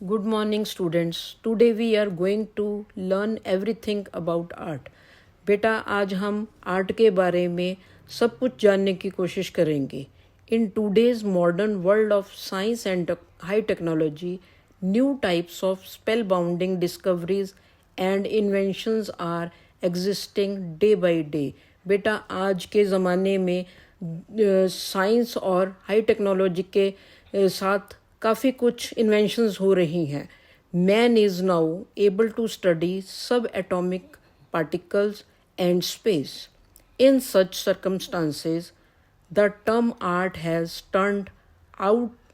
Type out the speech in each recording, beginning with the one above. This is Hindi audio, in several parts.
Good morning, students. Today we are going to learn everything about art. बेटा आज हम आर्ट के बारे में सब कुछ जानने की कोशिश करेंगे. In today's modern world of science and high technology, new types of spellbounding discoveries and inventions are existing day by day. बेटा आज के ज़माने में साइंस और हाई टेक्नोलॉजी के साथ काफ़ी कुछ इन्वेंशंस हो रही हैं. Man is now able to study sub atomic particles and space. In such circumstances, the term art has turned out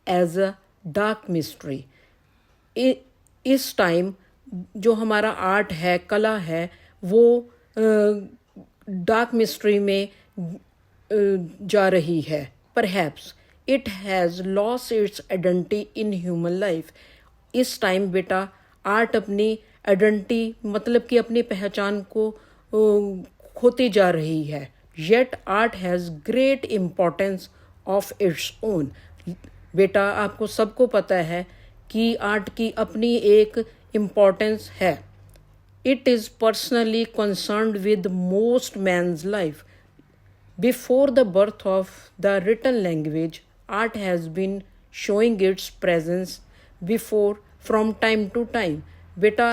as a dark mystery. इस टाइम जो हमारा आर्ट है, कला है, वो डार्क मिस्ट्री में जा रही है. Perhaps it has lost its identity in human life. इस टाइम बेटा आर्ट अपनी आइडेंटिटी मतलब कि अपनी पहचान को खोती जा रही है. Yet art has great importance of its own. बेटा आपको सबको पता है कि आर्ट की अपनी एक इम्पोर्टेंस है. It is personally concerned with most man's life. Before the birth of the written language, art has been showing its presence before from time to time. बेटा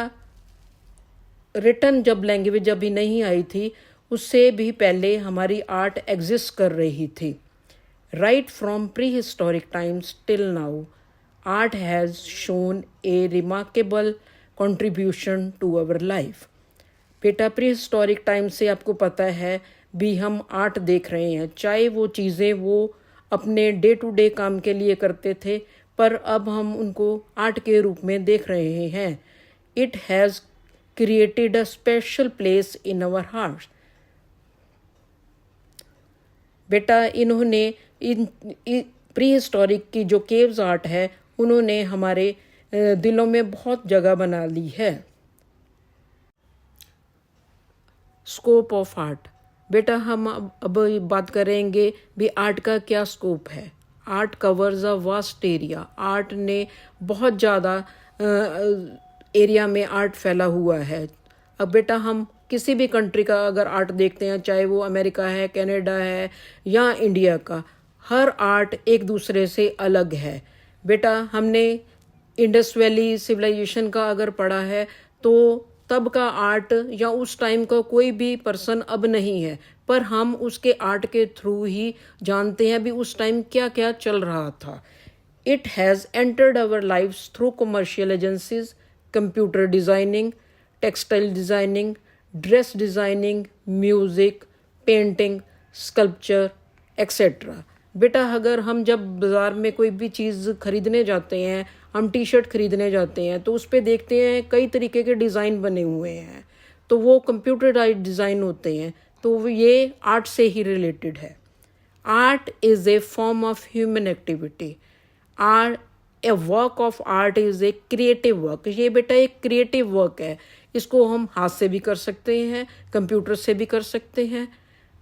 रिटन जब लैंग्वेज अभी नहीं आई थी उससे भी पहले हमारी आर्ट एग्जिस्ट कर रही थी. Right from pre historic times till now art has shown a remarkable contribution to our life. बेटा प्री हिस्टोरिक टाइम से आपको पता है भी हम आर्ट देख रहे हैं. चाहे वो चीज़ें वो अपने डे टू डे काम के लिए करते थे, पर अब हम उनको आर्ट के रूप में देख रहे हैं. It has created a special place in our heart. बेटा इन्होंने इन प्री हिस्टोरिक की जो केव्स आर्ट है उन्होंने हमारे दिलों में बहुत जगह बना ली है. Scope of art. बेटा हम अब बात करेंगे भी आर्ट का क्या स्कोप है. Art covers a vast area. Art ने बहुत ज़्यादा एरिया में आर्ट फैला हुआ है. अब बेटा हम किसी भी कंट्री का अगर आर्ट देखते हैं, चाहे वो अमेरिका है, कनाडा है या इंडिया का, हर आर्ट एक दूसरे से अलग है. बेटा हमने इंडस वैली सिविलाइजेशन का अगर पढ़ा है तो तब का आर्ट या उस टाइम का कोई भी पर्सन अब नहीं है, पर हम उसके आर्ट के थ्रू ही जानते हैं भी उस टाइम क्या क्या चल रहा था. It has entered our lives through commercial agencies, computer designing, textile designing, dress designing, music, painting, sculpture etcetera. बेटा अगर हम जब बाज़ार में कोई भी चीज़ खरीदने जाते हैं, हम टी शर्ट खरीदने जाते हैं तो उस पर देखते हैं कई तरीके के डिज़ाइन बने हुए हैं, तो वो कंप्यूटराइज्ड डिज़ाइन होते हैं, तो ये आर्ट से ही रिलेटेड है. Art is a form of human activity. Art A work of art is a creative work. ये बेटा एक क्रिएटिव वर्क है. इसको हम हाथ से भी कर सकते हैं, कंप्यूटर से भी कर सकते हैं.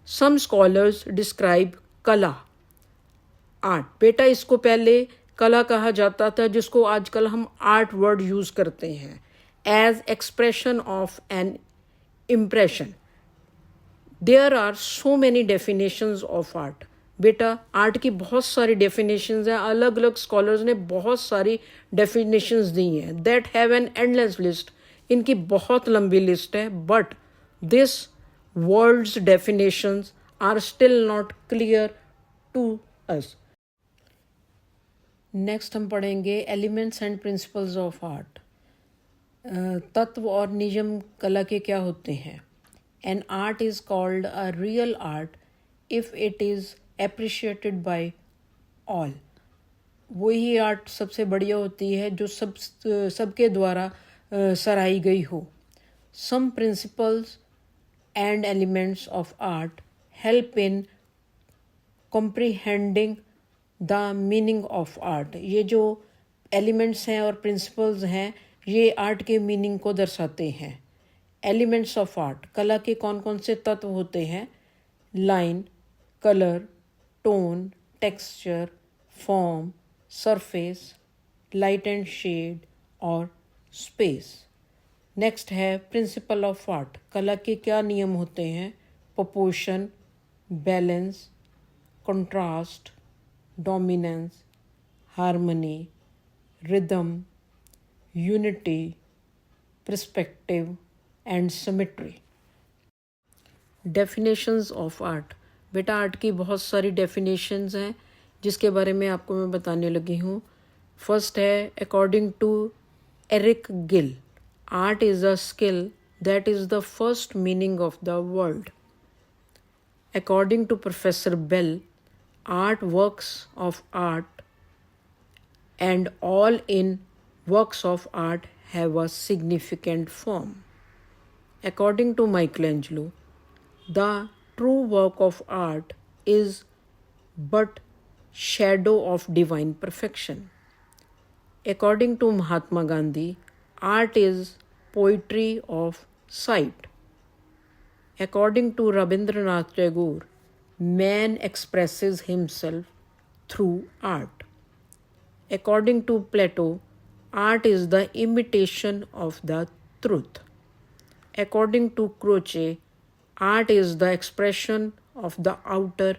सम स्कॉलर्स डिस्क्राइब कला आर्ट. बेटा इसको पहले कला कहा जाता था, जिसको आजकल हम आर्ट वर्ड यूज़ करते हैं, as expression of an impression. There are so many definitions of art. बेटा आर्ट की बहुत सारी डेफिनेशंस हैं. अलग अलग स्कॉलर्स ने बहुत सारी डेफिनेशंस दी हैं. That have an endless list. इनकी बहुत लंबी लिस्ट है, but this words definitions are still not clear to us. Next हम पढ़ेंगे elements and principles of art. तत्व और नियम कला के क्या होते हैं. An art is called a real art if it is appreciated by all. वही आर्ट सबसे बढ़िया होती है जो सबके द्वारा सराही गई हो. Some principles and elements of art help in comprehending the meaning of art. ये जो एलिमेंट्स हैं और प्रिंसिपल्स हैं ये आर्ट के मीनिंग को दर्शाते हैं. Elements of art. कला के कौन कौन से तत्व होते हैं. Line, colour, tone, texture, form, surface, light and shade और स्पेस। नेक्स्ट है प्रिंसिपल ऑफ आर्ट। कला के क्या नियम होते हैं? Proportion, balance, contrast, dominance, harmony, rhythm, unity, perspective and symmetry. Definitions of art. बेटा आर्ट की बहुत सारी डेफिनेशंस हैं जिसके बारे में आपको मैं बताने लगी हूँ। फर्स्ट है according to Eric Gill, art is a skill that is the first meaning of the world. According to professor Bell, art works of art and all in works of art have a significant form. According to Michelangelo, the true work of art is but shadow of divine perfection. According to Mahatma Gandhi, art is poetry of sight. According to Rabindranath Tagore, man expresses himself through art. According to Plato, art is the imitation of the truth. According to Croce, art is the expression of the outer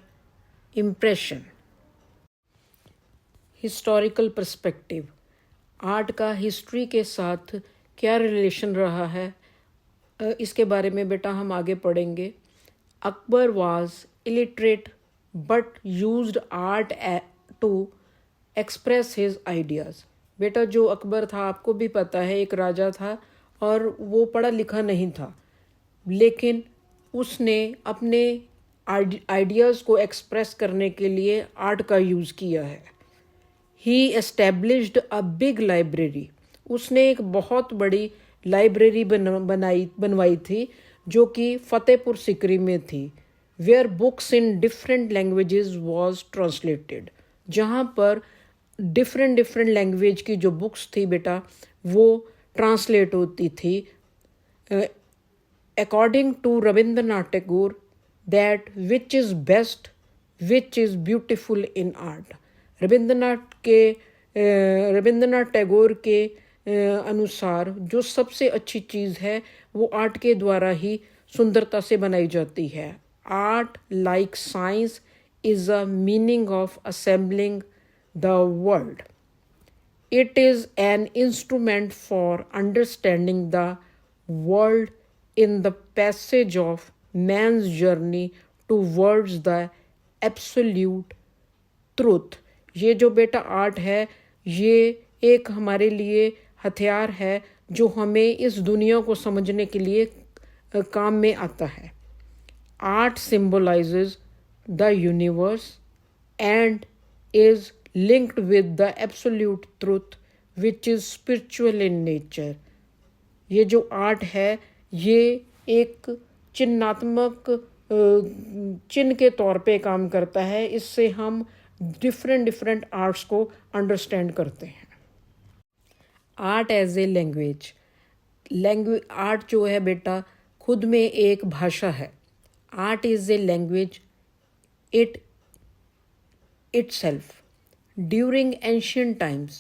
impression. Historical perspective. Art का हिस्ट्री के साथ क्या रिलेशन रहा है, इसके बारे में बेटा हम आगे पढ़ेंगे। Akbar was illiterate but used art to express his ideas. बेटा जो अकबर था आपको भी पता है, एक राजा था और वो पढ़ा लिखा नहीं था, लेकिन उसने अपने आइडियाज़ को एक्सप्रेस करने के लिए आर्ट का यूज़ किया है। ही एस्टेब्लिश्ड अ बिग लाइब्रेरी। उसने एक बहुत बड़ी लाइब्रेरी बनवाई थी जो कि फतेहपुर सिकरी में थी। Where books in different languages was translated. जहाँ पर डिफरेंट लैंग्वेज की जो बुक्स थी बेटा वो ट्रांसलेट होती थी। According to Rabindranath Tagore, that which is best, which is beautiful in art. Rabindranath Tagore के अनुसार जो सबसे अच्छी चीज़ है वो आर्ट के द्वारा ही सुंदरता से बनाई जाती है। Art like science is a meaning of assembling the world. It is an instrument for understanding the world in the passage of man's journey towards the absolute truth. ये जो बेटा आर्ट है ये एक हमारे लिए हथियार है जो हमें इस दुनिया को समझने के लिए काम में आता है। Art symbolizes the universe and is linked with the absolute truth which is spiritual in nature. ये जो आर्ट है ये एक चिन्हात्मक चिन्ह के तौर पे काम करता है। इससे हम डिफरेंट आर्ट्स को अंडरस्टैंड करते हैं। Art as a language. Art जो है बेटा खुद में एक भाषा है। Art is a language itself. During ancient times,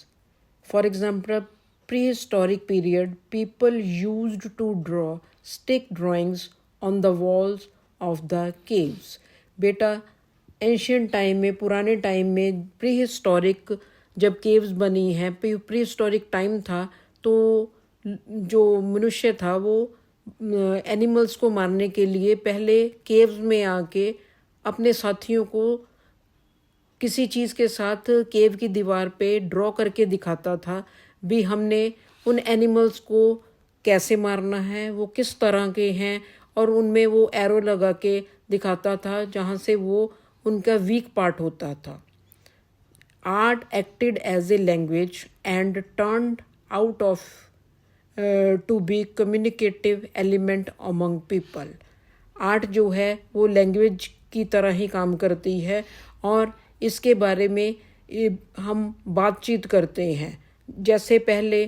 for example, prehistoric period, people used to draw stick drawings on the walls of the caves. बेटा एंशियंट टाइम में, पुराने टाइम में, प्रीहिस्टोरिक जब केव्स बनी हैं, प्रीहिस्टोरिक टाइम था तो जो मनुष्य था वो एनिमल्स को मारने के लिए पहले केव्स में आके अपने साथियों को किसी चीज़ के साथ केव की दीवार पे ड्रॉ करके दिखाता था भी हमने उन एनिमल्स को कैसे मारना है, वो किस तरह के हैं, और उनमें वो एरो लगा के दिखाता था जहाँ से वो उनका वीक पार्ट होता था। Art acted as a language and turned out of to be communicative element among people. Art जो है वो लैंग्वेज की तरह ही काम करती है और इसके बारे में हम बातचीत करते हैं। जैसे पहले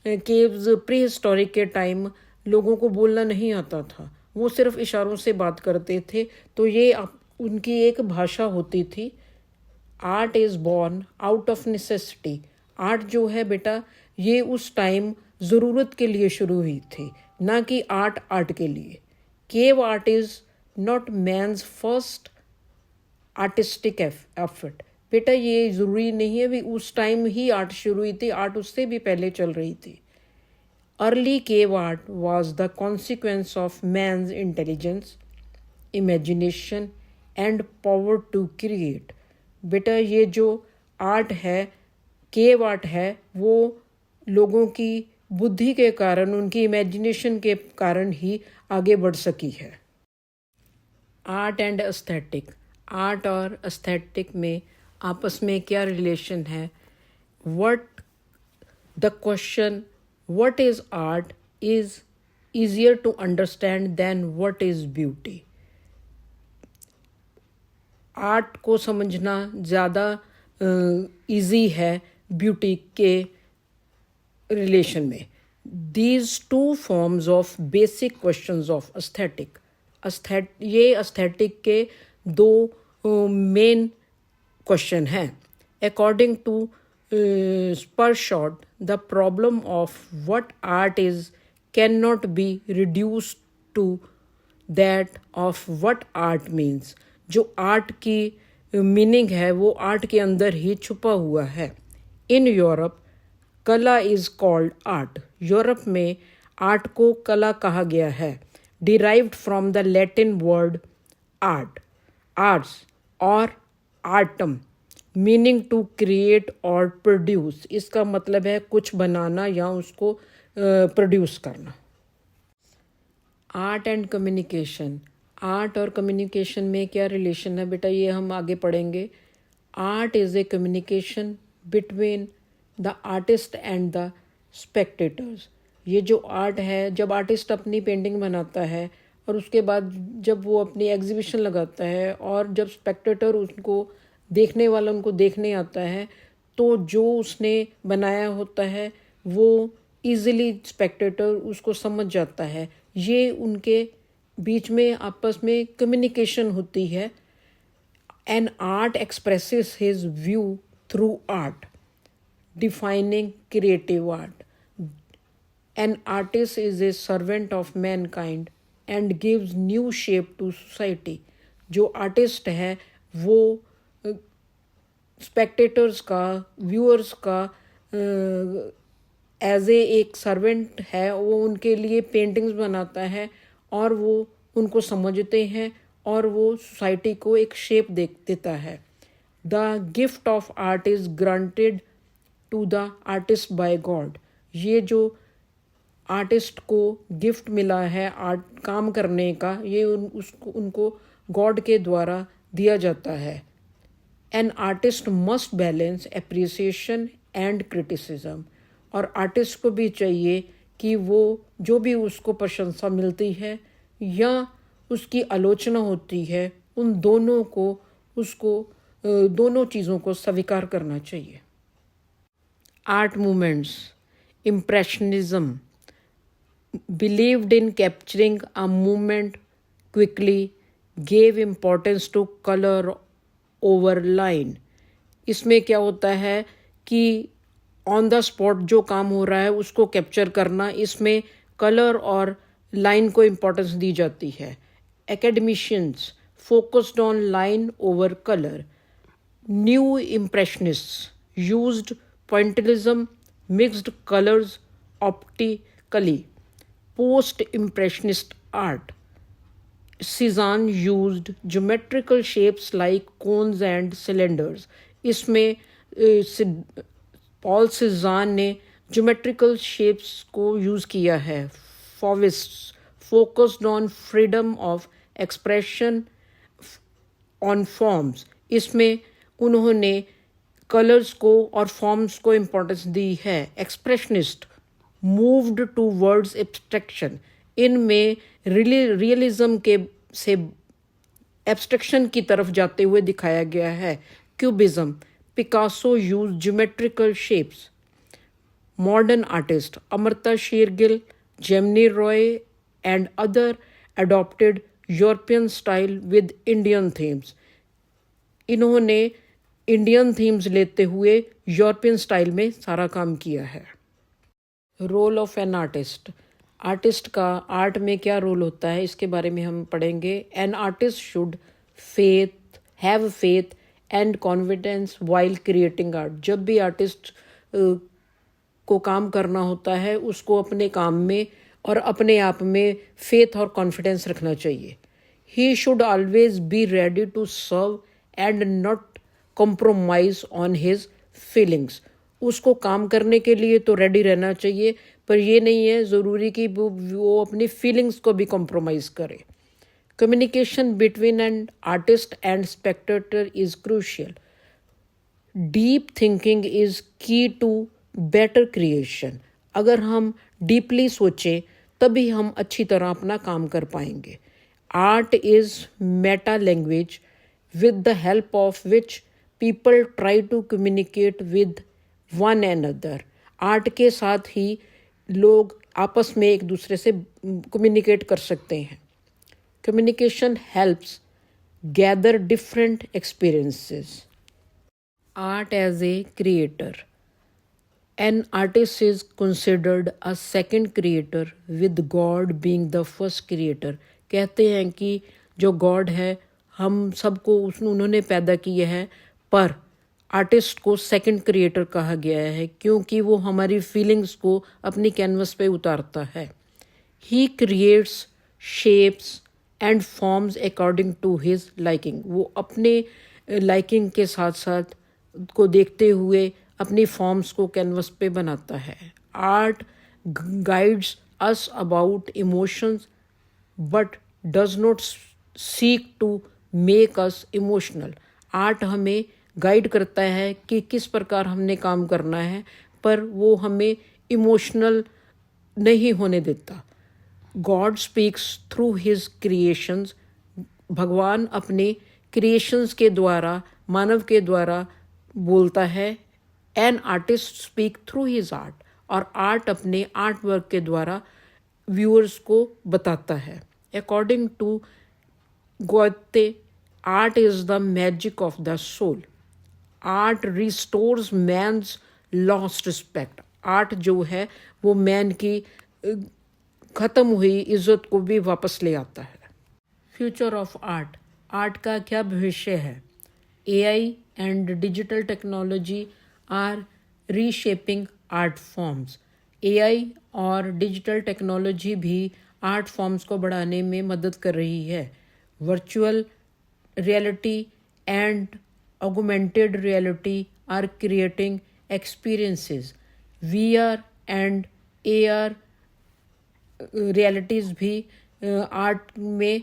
केव्स प्रीहिस्टोरिक के टाइम लोगों को बोलना नहीं आता था, वो सिर्फ इशारों से बात करते थे, तो ये उनकी एक भाषा होती थी। Art is born out of necessity. Art जो है बेटा ये उस टाइम ज़रूरत के लिए शुरू हुई थी, ना कि आर्ट आर्ट के लिए। Cave art is not man's first artistic effort. बेटा ये ज़रूरी नहीं है भी उस टाइम ही आर्ट शुरू हुई थी, आर्ट उससे भी पहले चल रही थी। Early cave art was the consequence of man's intelligence, imagination and power to create. बेटा ये जो आर्ट है, केव आर्ट है, वो लोगों की बुद्धि के कारण, उनकी इमेजिनेशन के कारण ही आगे बढ़ सकी है। Art and aesthetic. आर्ट और एस्थेटिक में आपस में क्या रिलेशन है? What the question what is art is easier to understand than what is beauty। Art को समझना ज़्यादा इजी है ब्यूटी के रिलेशन में। These two forms of basic questions of aesthetic. ये एस्थेटिक के दो मेन क्वेश्चन हैं। According to Sparshott, the problem of what art is can not be reduced to that of what art means. जो आर्ट की मीनिंग है वो आर्ट के अंदर ही छुपा हुआ है। इन यूरोप कला इज कॉल्ड आर्ट। यूरोप में आर्ट को कला कहा गया है। Derived from the Latin word art, arts और आर्टम, मीनिंग टू क्रिएट और प्रोड्यूस। इसका मतलब है कुछ बनाना या उसको प्रोड्यूस करना। Art and communication. आर्ट और कम्युनिकेशन में क्या रिलेशन है बेटा, ये हम आगे पढ़ेंगे। Art is a communication between the artist and the spectators. ये जो आर्ट है, जब आर्टिस्ट अपनी पेंटिंग बनाता है और उसके बाद जब वो अपनी एग्जीबिशन लगाता है और जब स्पेक्टेटर उसको देखने वाला उनको देखने आता है, तो जो उसने बनाया होता है वो इजीली स्पेक्टेटर उसको समझ जाता है। ये उनके बीच में आपस में कम्युनिकेशन होती है। An art expresses his view through art, defining creative art. An artist is a servant of mankind and gives new shape to society. जो आर्टिस्ट है वो स्पेक्टेटर्स का, व्यूअर्स का एज एक सर्वेंट है, वो उनके लिए पेंटिंग्स बनाता है और वो उनको समझते हैं और वो सोसाइटी को एक शेप देता है। The gift of art is granted to the artist by God. ये जो आर्टिस्ट को गिफ्ट मिला है आर्ट काम करने का, ये उनको गॉड के द्वारा दिया जाता है। An artist must balance appreciation and criticism. और आर्टिस्ट को भी चाहिए कि वो जो भी उसको प्रशंसा मिलती है या उसकी आलोचना होती है, उन दोनों को उसको दोनों चीज़ों को स्वीकार करना चाहिए। Art movements. Impressionism believed in capturing a movement quickly, gave importance to colour over line. इसमें क्या होता है कि ऑन द स्पॉट जो काम हो रहा है उसको कैप्चर करना, इसमें कलर और लाइन को इम्पोर्टेंस दी जाती है। Academicians focused on line over colour. New impressionists used pointillism, mixed colours optically. Post impressionist art, Cezanne used geometrical shapes like cones and cylinders. इसमें पॉल सीज़ान ने ज्योमेट्रिकल शेप्स को यूज़ किया है। Fauvist focused on freedom of expression on forms. इसमें उन्होंने कलर्स को और फॉर्म्स को इम्पोर्टेंस दी है। Expressionist moved towards abstraction. इनमें रियलिज्म के से एब्स्ट्रैक्शन की तरफ जाते हुए दिखाया गया है। Cubism, Picasso use geometrical shapes. Modern artist Amrita Shergil, Jamini Roy and other adopted European style with Indian themes. इन्होंने इंडियन थीम्स लेते हुए यूरोपियन स्टाइल में सारा काम किया है। Role of an artist, artist का आर्ट में क्या रोल होता है इसके बारे में हम पढ़ेंगे। An artist should have faith and confidence while creating art. जब भी आर्टिस्ट को काम करना होता है उसको अपने काम में और अपने आप में फेथ और कॉन्फिडेंस रखना चाहिए। He should always be ready to serve and not compromise on his feelings. उसको काम करने के लिए तो रेडी रहना चाहिए, पर ये नहीं है ज़रूरी कि वो अपनी फीलिंग्स को भी कॉम्प्रोमाइज़ करे। Communication between an artist and Spectator is crucial. Deep thinking is की टू बेटर क्रिएशन। अगर हम डीपली सोचें तभी हम अच्छी तरह अपना काम कर पाएंगे। Art is Meta language with the help of which people try to communicate with one another। Art के साथ ही लोग आपस में एक दूसरे से कम्युनिकेट कर सकते हैं। Communication helps gather different experiences. Art as a creator, an artist is considered a second creator with God being the first creator. कहते हैं कि जो गॉड है हम सबको उन्होंने पैदा किया है, पर आर्टिस्ट को सेकंड क्रिएटर कहा गया है क्योंकि वो हमारी फीलिंग्स को अपनी कैनवस पे उतारता है। He creates shapes and forms according to his liking. वो अपने लाइकिंग के साथ साथ को देखते हुए अपनी फॉर्म्स को कैनवस पे बनाता है। Art guides us about emotions but does not seek to make us emotional. Art हमें गाइड करता है कि किस प्रकार हमने काम करना है, पर वो हमें इमोशनल नहीं होने देता। God speaks through his creations. भगवान अपने क्रिएशंस के द्वारा, मानव के द्वारा बोलता है। An artist speak through his art, और आर्ट अपने आर्ट वर्क के द्वारा व्यूअर्स को बताता है। According to Goethe, art is the magic of the soul। Art restores man's lost respect। Art जो है वो मैन की ख़त्म हुई इज्जत को भी वापस ले आता है। फ्यूचर ऑफ आर्ट, आर्ट का क्या भविष्य है। AI and digital technology are reshaping art forms. AI और डिजिटल टेक्नोलॉजी भी आर्ट फॉर्म्स को बढ़ाने में मदद कर रही है। Virtual reality and augmented reality are creating experiences। VR and AR realities भी आर्ट में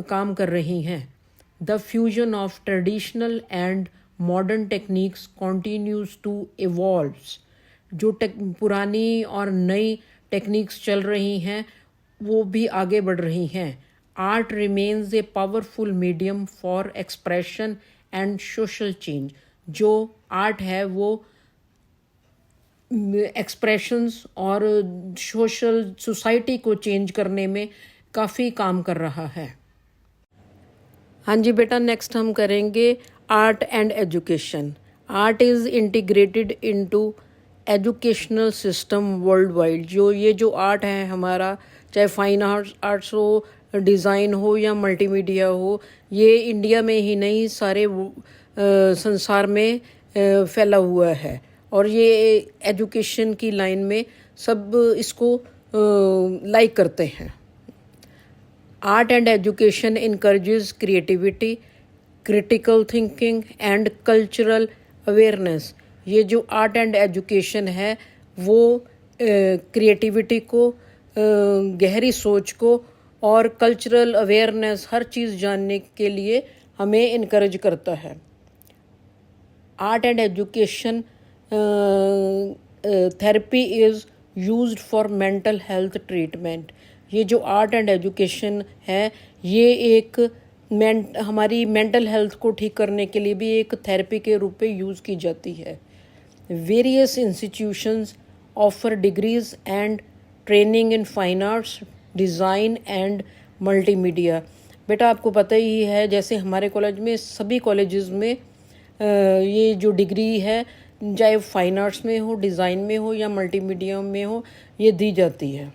काम कर रही हैं। The fusion of traditional and modern techniques continues to evolve। जो पुरानी और नई टेक्निक्स चल रही हैं वो भी आगे बढ़ रही हैं। Art remains a powerful medium for expression and social change। जो आर्ट है वो एक्सप्रेशंस और सोशल सोसाइटी को चेंज करने में काफ़ी काम कर रहा है। हाँ जी बेटा, नेक्स्ट हम करेंगे art and education. Art is integrated into educational system world wide. जो आर्ट है हमारा, चाहे फाइन आर्ट्स हो, डिज़ाइन हो या मल्टीमीडिया हो, ये इंडिया में ही नहीं सारे संसार में फैला हुआ है, और ये एजुकेशन की लाइन में सब इसको लाइक करते हैं। Art and education encourages creativity, critical thinking and cultural awareness. ये जो आर्ट एंड एजुकेशन है वो क्रिएटिविटी को, गहरी सोच को और कल्चरल अवेयरनेस, हर चीज़ जानने के लिए हमें इनकरेज करता है। Art and education therapy is used for mental health treatment. ये जो आर्ट एंड एजुकेशन है ये एक हमारी मेंटल हेल्थ को ठीक करने के लिए भी एक थेरेपी के रूप में यूज़ की जाती है। Various institutions offer degrees and training in fine arts, design and multimedia. बेटा आपको पता ही है, जैसे हमारे कॉलेज में, सभी कॉलेजेस में ये जो डिग्री है, चाहे फाइन आर्ट्स में हो, डिज़ाइन में हो या मल्टीमीडिया में हो, ये दी जाती है।